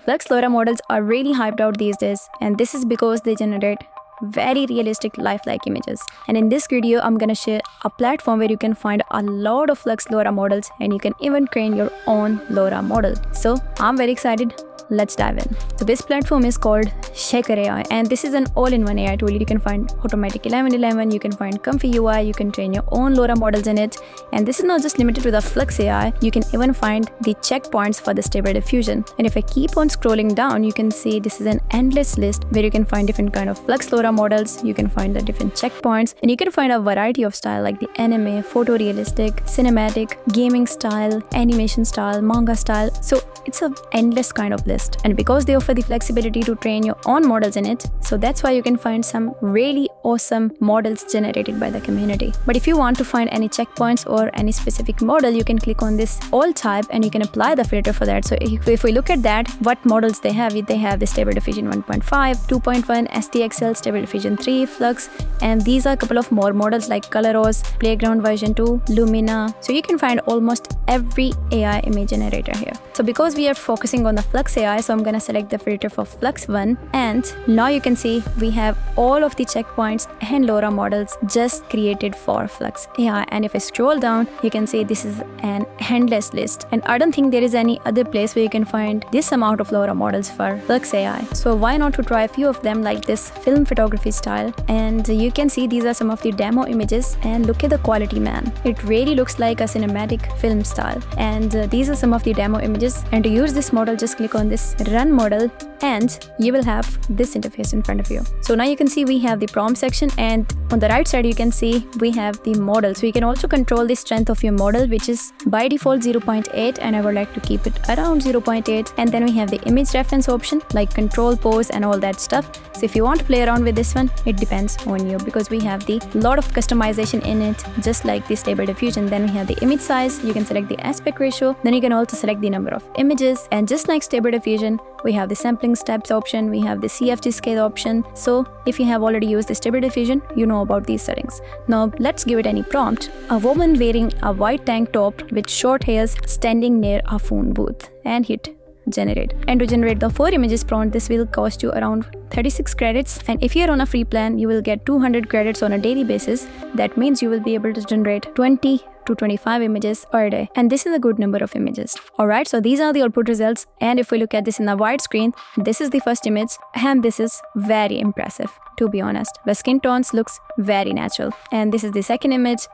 Flux Laura models are really hyped out these days, and this is because they generate very realistic lifelike images. And in this video, I'm gonna share a platform where you can find a lot of Flux Laura models and you can even train your own Laura model. So I'm very excited. Let's dive in. So this platform is called Flux AI, and this is an all-in-one AI tool. You can find automatic 1111, you can find comfy UI, you can train your own Laura models in it. And this is not just limited to the Flux AI, you can even find the checkpoints for the stable diffusion. And if I keep on scrolling down, you can see this is an endless list where you can find different kind of Flux Laura models, you can find the different checkpoints, and you can find a variety of style like the anime, photorealistic, cinematic, gaming style, animation style, manga style. So it's an endless kind of list. And because they offer the flexibility to train your own models in it, so that's why you can find some really awesome models generated by the community. But if you want to find any checkpoints or any specific model, you can click on this all type and you can apply the filter for that. So if we look at that, what models they have the stable diffusion 1.5, 2.1, STXL, stable diffusion 3, Flux, and these are a couple of more models like Coloros, Playground version 2, Lumina. So you can find almost every AI image generator here. So because we are focusing on the Flux AI, so I'm gonna select the filter for Flux 1, and now you can see we have all of the checkpoints and Laura models just created for Flux AI. And if I scroll down, you can see this is an endless list, and I don't think there is any other place where you can find this amount of Laura models for Flux AI. So why not to try a few of them like this film photography style. And you can see these are some of the demo images, and look at the quality, man. It really looks like a cinematic film style. And these are some of the demo images, and to use this model, just click on this run model and you will have this interface in front of you. So now you can see we have the prompt section, and on the right side you can see we have the model. So you can also control the strength of your model, which is by default 0.8, and I would like to keep it around 0.8. And then we have the image reference option like control, pose and all that stuff. So if you want to play around with this one, it depends on you, because we have the lot of customization in it, just like the stable diffusion. Then we have the image size, you can select the aspect ratio, then you can also select the number of images, and just like stable diffusion, we have the sampling steps option, we have the CFG scale option. So if you have already used the stable diffusion, you know about these settings. Now let's give it any prompt. A woman wearing a white tank top with short hairs standing near a phone booth, and hit generate. And to generate the 4 images prompt, this will cost you around 36 credits, and if you're on a free plan, you will get 200 credits on a daily basis. That means you will be able to generate 20 to 25 images per day, and this is a good number of images. Alright, so these are the output results, and if we look at this in the wide screen, this is the first image, and this is very impressive, to be honest. The skin tones looks very natural, and this is the second image,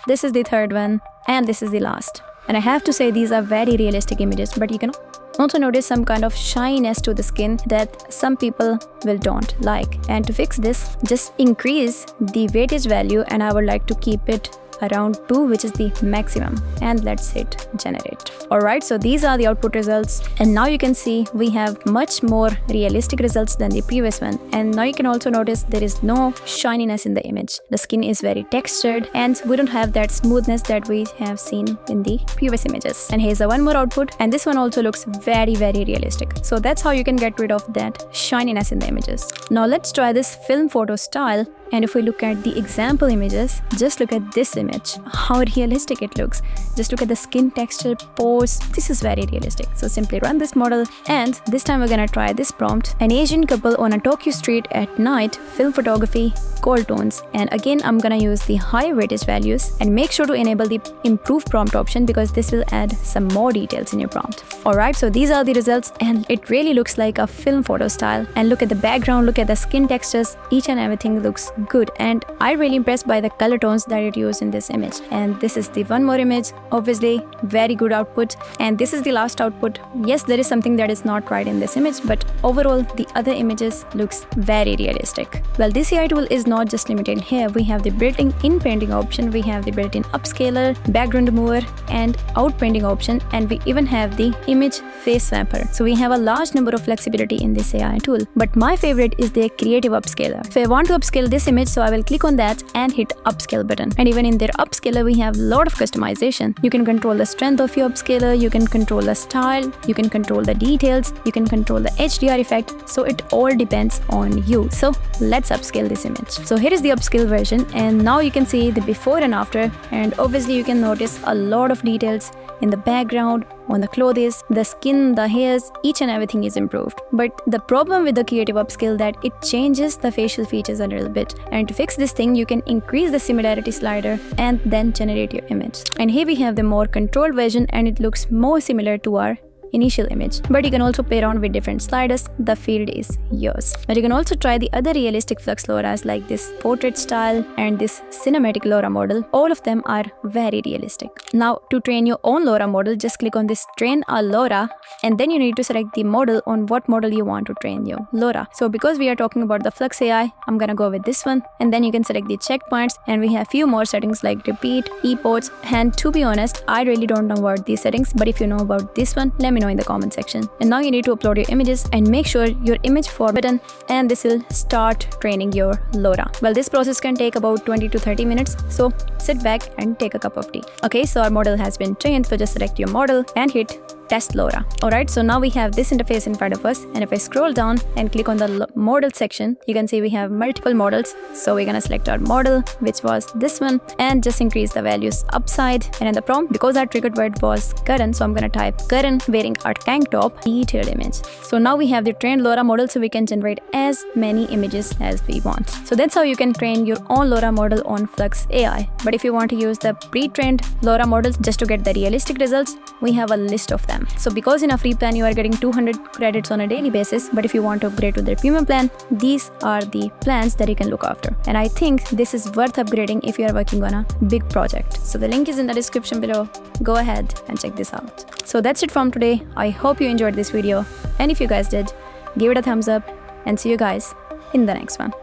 this is the third one, and this is the last. And I have to say these are very realistic images, but you can also notice some kind of shininess to the skin that some people don't like. And to fix this, just increase the weightage value, and I would like to keep it around 2, which is the maximum, and let's hit generate. Alright, so these are the output results, and now you can see we have much more realistic results than the previous one. And now you can also notice there is no shininess in the image. The skin is very textured, and we don't have that smoothness that we have seen in the previous images. And here's one more output, and this one also looks very realistic. So that's how you can get rid of that shininess in the images. Now let's try this film photo style. And if we look at the example images, just look at this image, how realistic it looks. Just look at the skin texture, pose. This is very realistic. So simply run this model, and this time we're gonna try this prompt. An Asian couple on a Tokyo street at night, film photography, cold tones. And again, I'm gonna use the high weightage values, and make sure to enable the improve prompt option, because this will add some more details in your prompt. Alright, so these are the results, and it really looks like a film photo style. And look at the background, look at the skin textures, each and everything looks good, and I'm really impressed by the color tones that it used in this image. And this is the one more image, obviously very good output, and this is the last output. Yes, there is something that is not right in this image, but overall the other images looks very realistic. Well, this AI tool is not just limited here. We have the built-in in-painting option, we have the built-in upscaler, background remover and outpainting option, and we even have the image face swapper. So we have a large number of flexibility in this AI tool, but my favorite is their creative upscaler. So I want to upscale this image, so I will click on that and hit upscale button. And even in their upscaler, we have a lot of customization. You can control the strength of your upscaler, you can control the style, you can control the details, you can control the HDR effect. So it all depends on you. So let's upscale this image. So here is the upscale version, and now you can see the before and after, and obviously you can notice a lot of details in the background, on the clothes, the skin, the hairs, each and everything is improved. But the problem with the creative upscale that it changes the facial features a little bit. And to fix this thing, you can increase the similarity slider and then generate your image. And here we have the more controlled version, and it looks more similar to our initial image. But you can also play around with different sliders. The field is yours. But you can also try the other realistic Flux Lauras like this portrait style and this cinematic Laura model. All of them are very realistic. Now to train your own Laura model, just click on this train a Laura, and then you need to select the model on what model you want to train your Laura. So because we are talking about the Flux AI, I'm gonna go with this one, and then you can select the checkpoints, and we have few more settings like repeat, epochs, and to be honest, I really don't know about these settings, but if you know about this one, let me know in the comment section. And now you need to upload your images and make sure your image format button, and this will start training your Laura. Well, this process can take about 20 to 30 minutes, so sit back and take a cup of tea. Okay, so our model has been trained, so just select your model and hit test Laura. Alright, so now we have this interface in front of us, and if I scroll down and click on the model section, you can see we have multiple models. So we're gonna select our model, which was this one, and just increase the values upside. And in the prompt, because our triggered word was Karan, so I'm gonna type Karan wearing a tank top, detailed image. So now we have the trained Laura model, so we can generate as many images as we want. So that's how you can train your own Laura model on Flux AI. But if you want to use the pre-trained Laura models just to get the realistic results, we have a list of them. So because in a free plan you are getting 200 credits on a daily basis, but if you want to upgrade to the premium plan, these are the plans that you can look after. And I think this is worth upgrading if you are working on a big project. So the link is in the description below. Go ahead and check this out. So that's it from today. I hope you enjoyed this video, and if you guys did, give it a thumbs up, and see you guys in the next one.